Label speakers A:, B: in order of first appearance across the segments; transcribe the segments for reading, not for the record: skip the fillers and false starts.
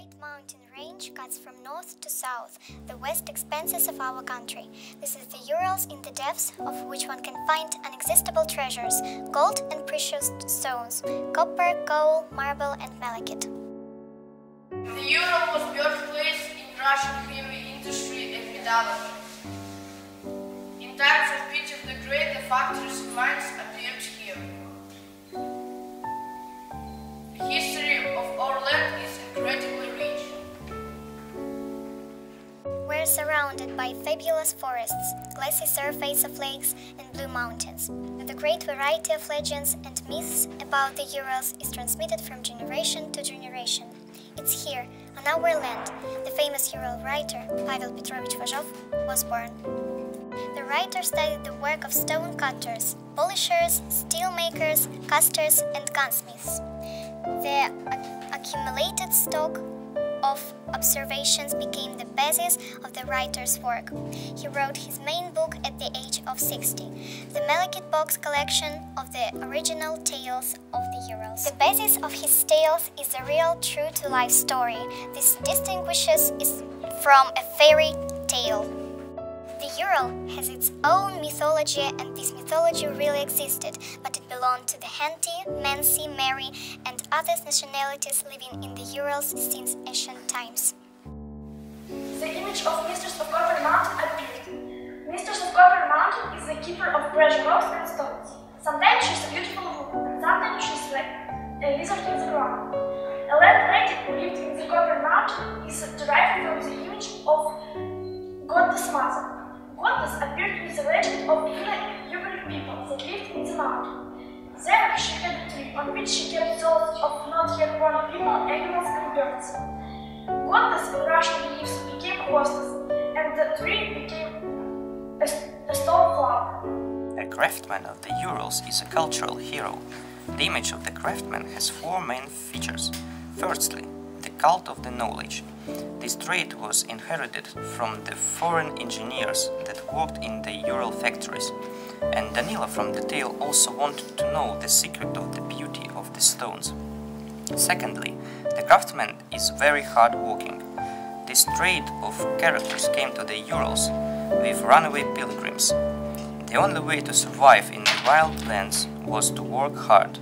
A: great mountain range cuts from north to south, the west expanses of our country. This is the Urals, in the depths of which one can find inexhaustible treasures, gold and precious stones, copper, coal, marble and malachite.
B: The Ural was birthplace in Russian heavy industry and metallurgy. In times of Peter the Great, the factories and mines appeared here. The history of our land is incredibly rich.
A: We're surrounded by fabulous forests, glassy surface of lakes and blue mountains. The great variety of legends and myths about the Urals is transmitted from generation to generation. It's here, on our land, the famous Ural writer, Pavel Petrovich Bajov, was born. The writer studied the work of stone cutters, polishers, steel makers, casters and gunsmiths. The accumulated stock of observations became the basis of the writer's work. He wrote his main book at the age of 60, the Malachite box collection of the original tales of the Urals. The basis of his tales is a real, true-to-life story. This distinguishes it from a fairy tale. The Ural has its own mythology, and this mythology really existed, but it belonged to the Henty, Mansi, Mary and other nationalities living in the Urals since ancient times.
C: The image of Mistress of Copper Mountain appeared. Mistress of Copper Mountain is the keeper of precious rocks and stones. Sometimes she's a beautiful woman, and sometimes she's like a wizard in the ground. A landlady who lived in the Copper Mountain is derived from the image of Goddess Mother. Goddess appeared with the legend of Finno-Ugric people that lived in the mountain. There she had a tree on which she kept souls of not yet born people, animals and birds. Goddess in Russian beliefs became hostess, and the tree became a stone flower.
D: A craftsman of the Urals is a cultural hero. The image of the craftsman has four main features. Firstly, the cult of the knowledge. This trait was inherited from the foreign engineers that worked in the Ural factories, and Danila from the tale also wanted to know the secret of the beauty of the stones. Secondly, the craftsman is very hard-working. This trait of characters came to the Urals with runaway pilgrims. The only way to survive in the wild lands was to work hard.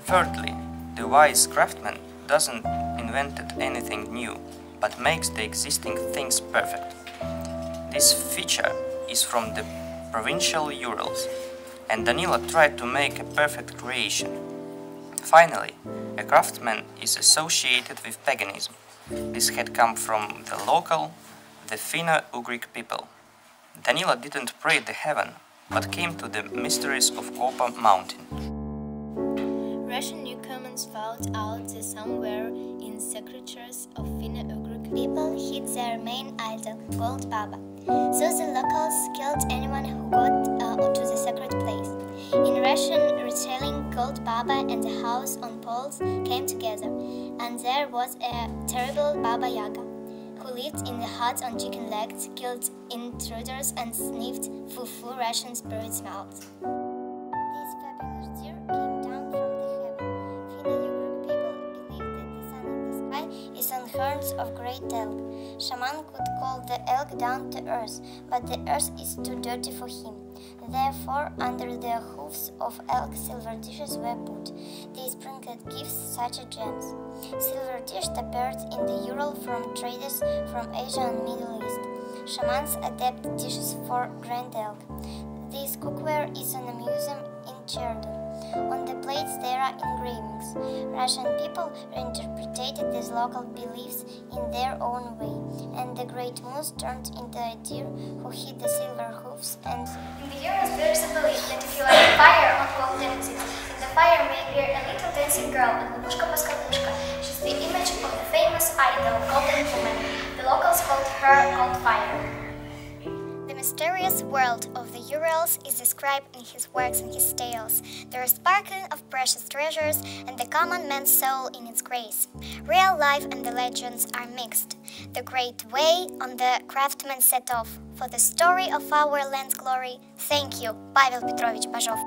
D: Thirdly, the wise craftsman doesn't invent anything new, but makes the existing things perfect. This feature is from the provincial Urals, and Danila tried to make a perfect creation. Finally, a craftsman is associated with paganism. This had come from the local, the Finno-Ugric people. Danila didn't pray to heaven, but came to the mysteries of Copper Mountain.
E: Russian newcomers found out that somewhere in secretaries of Finno-Ugric
A: people hid their main idol, Gold Baba. So the locals killed anyone who got to the sacred place. In Russian retelling, Gold Baba and the house on poles came together, and there was a terrible Baba Yaga, who lived in the hut on chicken legs, killed intruders and sniffed full Russian spirits' mouths. This fabulous deer came down from the heaven. Finno-Ugric people believed that the sun in the sky is on horns of great elk. Shaman could call the elk down to earth, but the earth is too dirty for him. Therefore, under the hoofs of elk, silver dishes were put. They sprinkled gifts such as gems. Silver dishes appeared in the Ural from traders from Asia and Middle East. Shamans adapt dishes for grand elk. This cookware is in a museum in Cherdu. On the plates there are engravings. Russian people reinterpreted these local beliefs in their own way, and the great moose turned into a deer who hid the silver hoofs and...
F: In the Urals there is a belief that if you light a fire on gold dances, in the fire may appear a little dancing girl, and Babushka-Paskabushka. She's the image of the famous idol, Golden Woman. The locals called her Gold Fire.
A: The mysterious world of the Urals is described in his works and his tales. There is sparkling of precious treasures and the common man's soul in its grace. Real life and the legends are mixed. The great way on the craftsman set off. For the story of our land's glory, thank you, Pavel Petrovich Bajov.